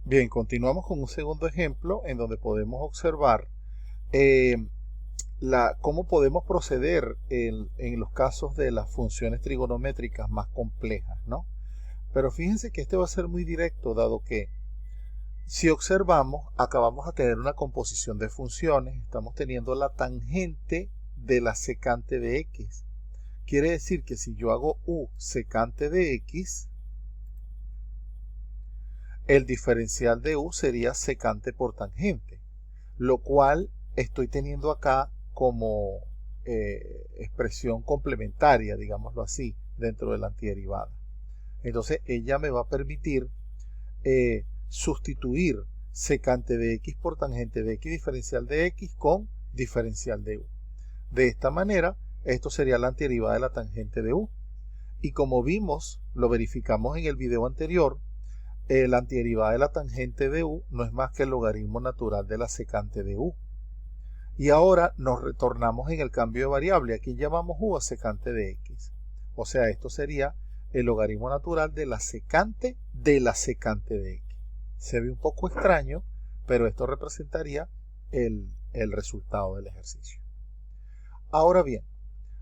Bien, continuamos con un segundo ejemplo en donde podemos observar eh, cómo podemos proceder en los casos de las funciones trigonométricas más complejas, ¿no? Pero fíjense que este va a ser muy directo, dado que si observamos, acabamos a tener una composición de funciones, estamos teniendo la tangente de la secante de x. Quiere decir que si yo hago u secante de x, el diferencial de u sería secante por tangente, lo cual estoy teniendo acá como expresión complementaria, digámoslo así, dentro de la antiderivada. Entonces ella me va a permitir sustituir secante de x por tangente de x diferencial de x con diferencial de u. De esta manera, esto sería la antiderivada de la tangente de u. Y como vimos, lo verificamos en el video anterior, la antiderivada de la tangente de u no es más que el logaritmo natural de la secante de u. Y ahora nos retornamos en el cambio de variable. Aquí llamamos u a secante de x. O sea, esto sería el logaritmo natural de la secante de x. Se ve un poco extraño, pero esto representaría el resultado del ejercicio. Ahora bien,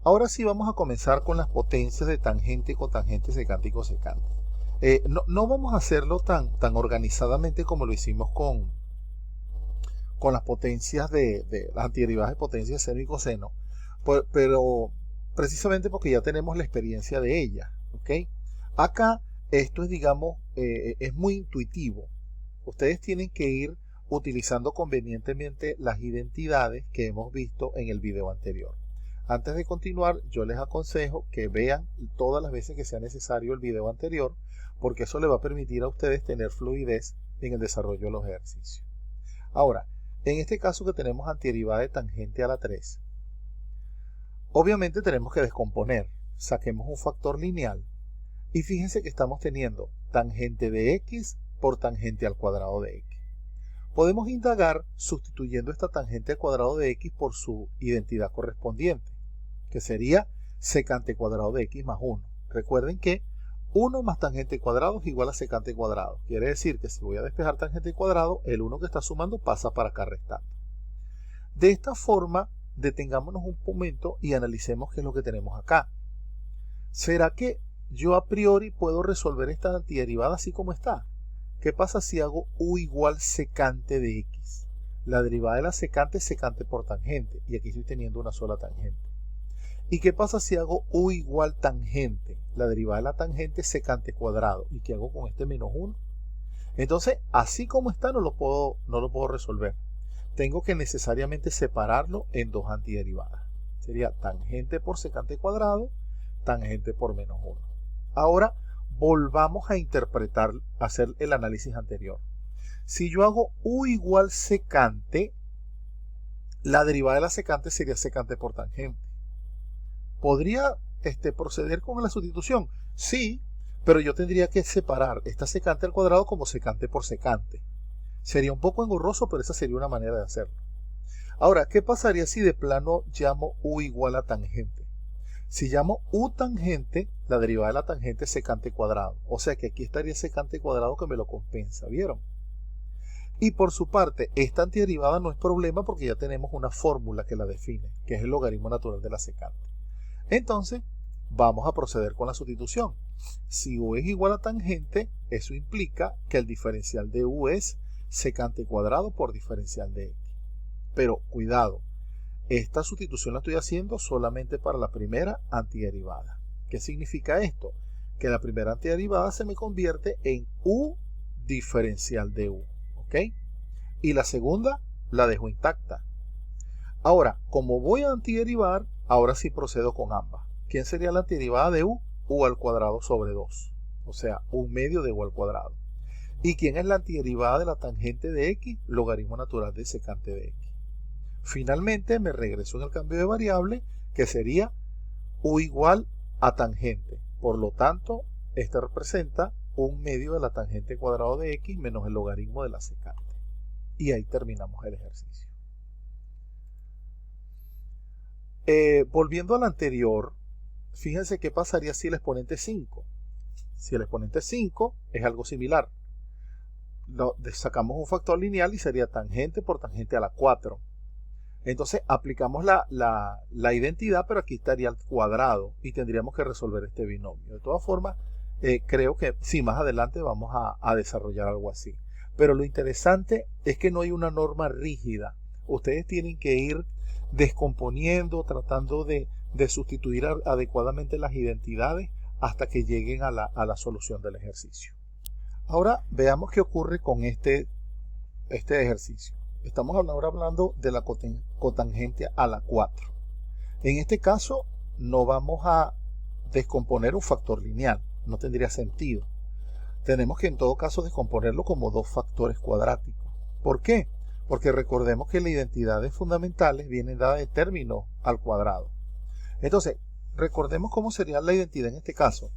ahora sí vamos a comenzar con las potencias de tangente, cotangente, secante y cosecante. No vamos a hacerlo tan organizadamente como lo hicimos con las potencias de las antiderivadas de potencia de seno y coseno, pero precisamente porque ya tenemos la experiencia de ellas, ¿ok? Acá esto es, digamos, es muy intuitivo. Ustedes tienen que ir utilizando convenientemente las identidades que hemos visto en el video anterior. Antes de continuar, yo les aconsejo que vean todas las veces que sea necesario el video anterior, porque eso le va a permitir a ustedes tener fluidez en el desarrollo de los ejercicios. Ahora, en este caso que tenemos antiderivada de tangente a la 3, obviamente tenemos que descomponer. Saquemos un factor lineal y fíjense que estamos teniendo tangente de x por tangente al cuadrado de x. Podemos indagar sustituyendo esta tangente al cuadrado de x por su identidad correspondiente, que sería secante cuadrado de x más 1. Recuerden que 1 más tangente cuadrado es igual a secante cuadrado. Quiere decir que si voy a despejar tangente cuadrado, el 1 que está sumando pasa para acá restando. De esta forma, detengámonos un momento y analicemos qué es lo que tenemos acá. ¿Será que yo a priori puedo resolver esta antiderivada así como está? ¿Qué pasa si hago u igual secante de x? La derivada de la secante es secante por tangente, y aquí estoy teniendo una sola tangente. ¿Y qué pasa si hago u igual tangente? La derivada de la tangente es secante cuadrado. ¿Y qué hago con este menos 1? Entonces, así como está, no lo puedo resolver. Tengo que necesariamente separarlo en dos antiderivadas. Sería tangente por secante cuadrado, tangente por menos 1. Ahora, volvamos a interpretar, a hacer el análisis anterior. Si yo hago u igual secante, la derivada de la secante sería secante por tangente. ¿Podría proceder con la sustitución? Sí, pero yo tendría que separar esta secante al cuadrado como secante por secante. Sería un poco engorroso, pero esa sería una manera de hacerlo. Ahora, ¿qué pasaría si de plano llamo u igual a tangente? Si llamo u tangente, la derivada de la tangente es secante cuadrado. O sea que aquí estaría secante cuadrado que me lo compensa, ¿vieron? Y por su parte, esta antiderivada no es problema porque ya tenemos una fórmula que la define, que es el logaritmo natural de la secante. Entonces, vamos a proceder con la sustitución. Si u es igual a tangente, eso implica que el diferencial de u es secante cuadrado por diferencial de x. Pero cuidado, esta sustitución la estoy haciendo solamente para la primera antiderivada. ¿Qué significa esto? Que la primera antiderivada se me convierte en u diferencial de u. ¿Ok? Y la segunda la dejo intacta. Ahora, como voy a antiderivar, ahora sí procedo con ambas. ¿Quién sería la antiderivada de u? U al cuadrado sobre 2. O sea, 1/2 de u al cuadrado. ¿Y quién es la antiderivada de la tangente de x? Logaritmo natural de secante de x. Finalmente me regreso en el cambio de variable, que sería u igual a tangente. Por lo tanto, esta representa 1/2 de la tangente cuadrado de x menos el logaritmo de la secante. Y ahí terminamos el ejercicio. Volviendo al anterior, fíjense qué pasaría si el exponente es 5. Si el exponente es 5, es algo similar. sacamos un factor lineal y sería tangente por tangente a la 4. Entonces aplicamos la identidad, pero aquí estaría al cuadrado y tendríamos que resolver este binomio. De todas formas, creo que sí, más adelante vamos a desarrollar algo así. Pero lo interesante es que no hay una norma rígida. Ustedes tienen que ir descomponiendo, tratando de sustituir adecuadamente las identidades hasta que lleguen a la solución del ejercicio. Ahora veamos qué ocurre con este ejercicio. Estamos ahora hablando de la cotangente a la 4. En este caso no vamos a descomponer un factor lineal, no tendría sentido. Tenemos que en todo caso descomponerlo como dos factores cuadráticos. ¿Por qué? Porque recordemos que las identidades fundamentales vienen dadas de término al cuadrado. Entonces, recordemos cómo sería la identidad en este caso.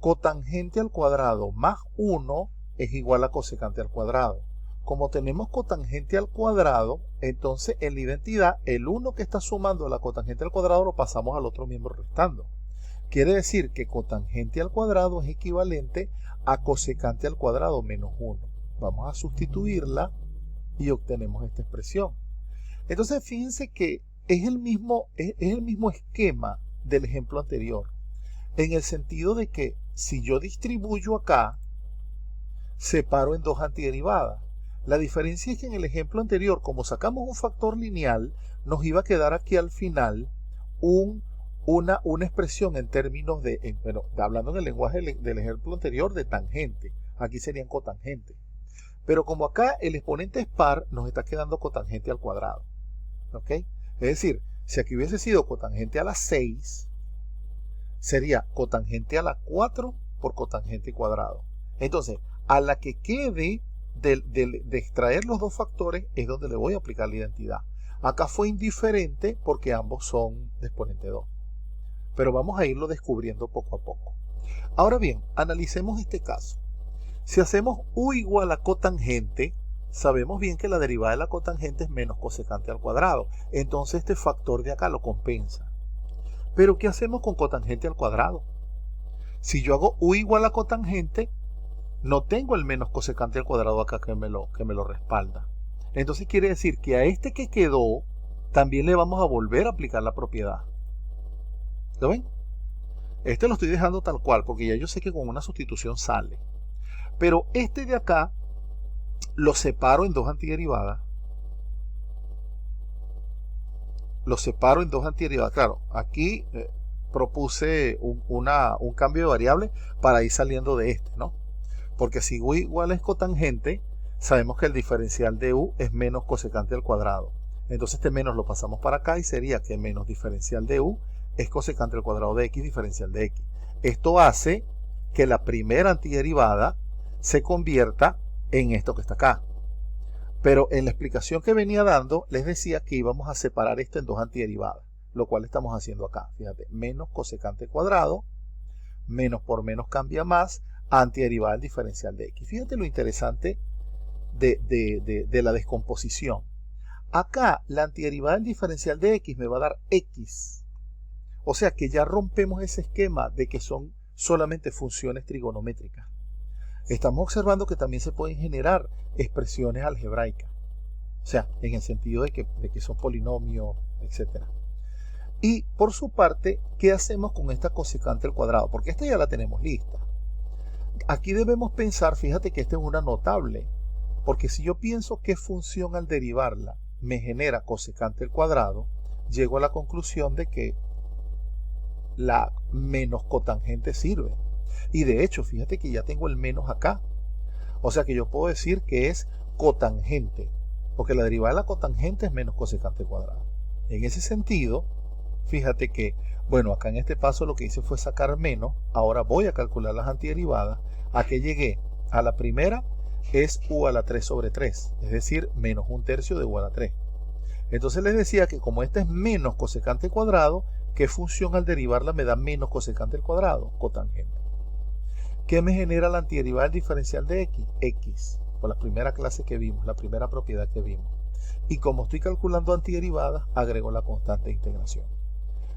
Cotangente al cuadrado más 1 es igual a cosecante al cuadrado. Como tenemos cotangente al cuadrado, entonces en la identidad el 1 que está sumando a la cotangente al cuadrado lo pasamos al otro miembro restando. Quiere decir que cotangente al cuadrado es equivalente a cosecante al cuadrado menos 1. Vamos a sustituirla y obtenemos esta expresión. Entonces fíjense que es el mismo esquema del ejemplo anterior, en el sentido de que si yo distribuyo acá, separo en dos antiderivadas. La diferencia es que en el ejemplo anterior, como sacamos un factor lineal, nos iba a quedar aquí al final una expresión en términos de, hablando en el lenguaje del ejemplo anterior, de tangente. Aquí serían cotangente. Pero como acá el exponente es par, nos está quedando cotangente al cuadrado. ¿Ok? Es decir, si aquí hubiese sido cotangente a la 6, sería cotangente a la 4 por cotangente cuadrado. Entonces, a la que quede de extraer los dos factores es donde le voy a aplicar la identidad. Acá fue indiferente porque ambos son de exponente 2. Pero vamos a irlo descubriendo poco a poco. Ahora bien, analicemos este caso. Si hacemos u igual a cotangente, sabemos bien que la derivada de la cotangente es menos cosecante al cuadrado. Entonces este factor de acá lo compensa. Pero ¿qué hacemos con cotangente al cuadrado? Si yo hago u igual a cotangente, no tengo el menos cosecante al cuadrado acá que me lo respalda. Entonces quiere decir que a este que quedó también le vamos a volver a aplicar la propiedad. ¿Lo ven? Este lo estoy dejando tal cual porque ya yo sé que con una sustitución sale. Pero este de acá lo separo en dos antiderivadas. Claro, aquí propuse un cambio de variable para ir saliendo de este, ¿no? Porque si u igual es cotangente, sabemos que el diferencial de u es menos cosecante al cuadrado. Entonces este menos lo pasamos para acá y sería que menos diferencial de u es cosecante al cuadrado de x diferencial de x. Esto hace que la primera antiderivada se convierta en esto que está acá. Pero en la explicación que venía dando, les decía que íbamos a separar esto en dos antiderivadas, lo cual estamos haciendo acá. Fíjate, menos cosecante cuadrado, menos por menos cambia más, antiderivada del diferencial de x. Fíjate lo interesante de la descomposición. Acá la antiderivada del diferencial de x me va a dar x. O sea que ya rompemos ese esquema de que son solamente funciones trigonométricas. Estamos observando que también se pueden generar expresiones algebraicas. O sea, en el sentido de que son polinomios, etc. Y por su parte, ¿qué hacemos con esta cosecante al cuadrado? Porque esta ya la tenemos lista. Aquí debemos pensar, fíjate que esta es una notable, porque si yo pienso qué función al derivarla me genera cosecante al cuadrado, llego a la conclusión de que la menos cotangente sirve. Y de hecho, fíjate que ya tengo el menos acá. O sea que yo puedo decir que es cotangente, porque la derivada de la cotangente es menos cosecante al cuadrado. En ese sentido, fíjate que, bueno, acá en este paso lo que hice fue sacar menos. Ahora voy a calcular las antiderivadas. ¿A qué llegué? A la primera es u a la 3 sobre 3, es decir, menos un tercio de u a la 3. Entonces les decía que como esta es menos cosecante al cuadrado, ¿qué función al derivarla me da menos cosecante al cuadrado? Cotangente. ¿Qué me genera la antiderivada del diferencial de x? X, por la primera clase que vimos, la primera propiedad que vimos. Y como estoy calculando antiderivadas, agrego la constante de integración.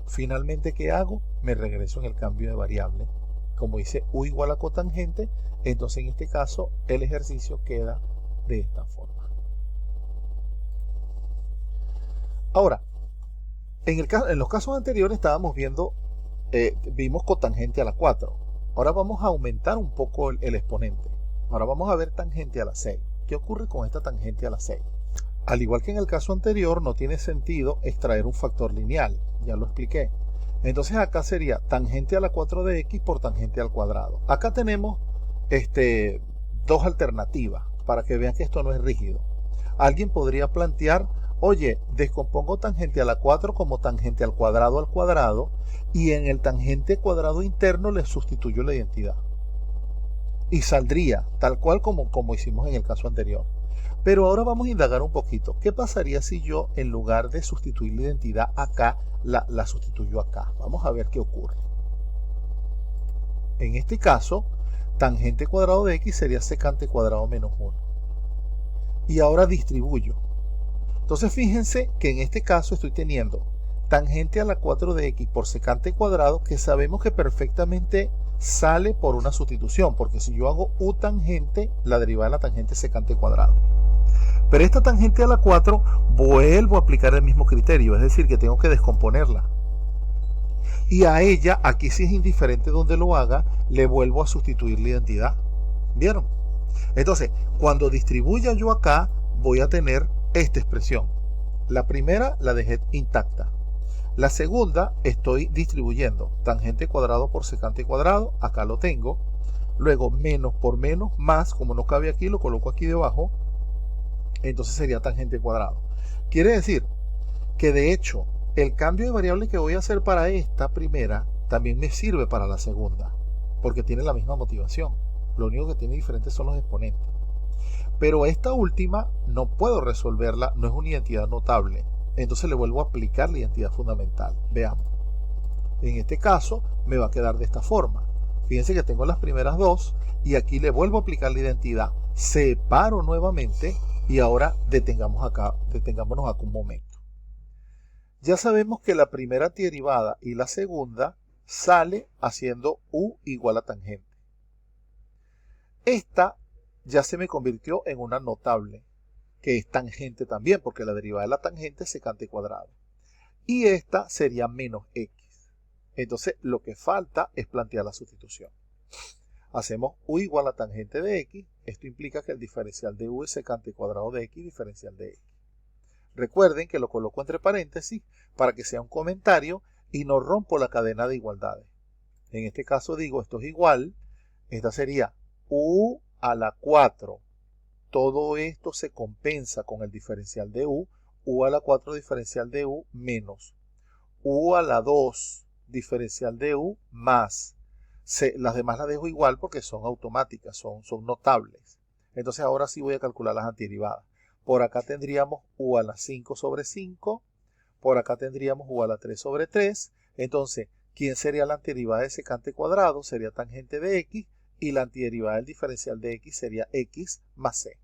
Finalmente, ¿qué hago? Me regreso en el cambio de variable como dice u igual a cotangente, entonces en este caso el ejercicio queda de esta forma. Ahora, en los casos anteriores estábamos viendo, vimos cotangente a la 4. Ahora vamos a aumentar un poco el exponente. Ahora vamos a ver tangente a la 6. ¿Qué ocurre con esta tangente a la 6? Al igual que en el caso anterior, no tiene sentido extraer un factor lineal. Ya lo expliqué. Entonces acá sería tangente a la 4 de x por tangente al cuadrado. Acá tenemos dos alternativas para que vean que esto no es rígido. Alguien podría plantear, oye, descompongo tangente a la 4 como tangente al cuadrado y en el tangente cuadrado interno le sustituyo la identidad. Y saldría tal cual como hicimos en el caso anterior. Pero ahora vamos a indagar un poquito. ¿Qué pasaría si yo, en lugar de sustituir la identidad acá, la sustituyo acá? Vamos a ver qué ocurre. En este caso, tangente cuadrado de x sería secante cuadrado menos 1. Y ahora distribuyo. Entonces fíjense que en este caso estoy teniendo tangente a la 4 de x por secante cuadrado, que sabemos que perfectamente sale por una sustitución, porque si yo hago u tangente, la derivada de la tangente es secante cuadrado. Pero esta tangente a la 4 vuelvo a aplicar el mismo criterio, es decir, que tengo que descomponerla. Y a ella, aquí sí es indiferente donde lo haga, le vuelvo a sustituir la identidad. ¿Vieron? Entonces, cuando distribuya yo acá, voy a tener esta expresión. La primera la dejé intacta. La segunda estoy distribuyendo tangente cuadrado por secante cuadrado, acá lo tengo. Luego menos por menos, más, como no cabe aquí, lo coloco aquí debajo. Entonces sería tangente cuadrado. Quiere decir que de hecho el cambio de variable que voy a hacer para esta primera también me sirve para la segunda, porque tiene la misma motivación. Lo único que tiene diferente son los exponentes. Pero esta última no puedo resolverla, no es una identidad notable. Entonces le vuelvo a aplicar la identidad fundamental. Veamos. En este caso me va a quedar de esta forma. Fíjense que tengo las primeras dos y aquí le vuelvo a aplicar la identidad. Separo nuevamente y ahora detengámonos acá un momento. Ya sabemos que la primera antiderivada y la segunda sale haciendo u igual a tangente. Esta ya se me convirtió en una notable, que es tangente también, porque la derivada de la tangente es secante cuadrado. Y esta sería menos x. Entonces lo que falta es plantear la sustitución. Hacemos u igual a tangente de x. Esto implica que el diferencial de u es secante cuadrado de x diferencial de x. Recuerden que lo coloco entre paréntesis para que sea un comentario y no rompo la cadena de igualdades. En este caso digo esto es igual. Esta sería u a la 4. Todo esto se compensa con el diferencial de u a la 4 diferencial de u menos u a la 2 diferencial de u más. Las demás las dejo igual porque son automáticas, son notables. Entonces ahora sí voy a calcular las antiderivadas. Por acá tendríamos u a la 5 sobre 5. Por acá tendríamos u a la 3 sobre 3. Entonces, ¿quién sería la antiderivada de secante cuadrado? Sería tangente de x. Y la antiderivada del diferencial de x sería x más c.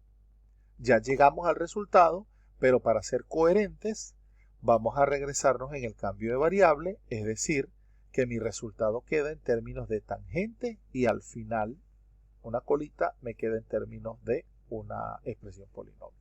Ya llegamos al resultado, pero para ser coherentes, vamos a regresarnos en el cambio de variable, es decir, que mi resultado queda en términos de tangente y al final una colita me queda en términos de una expresión polinomial.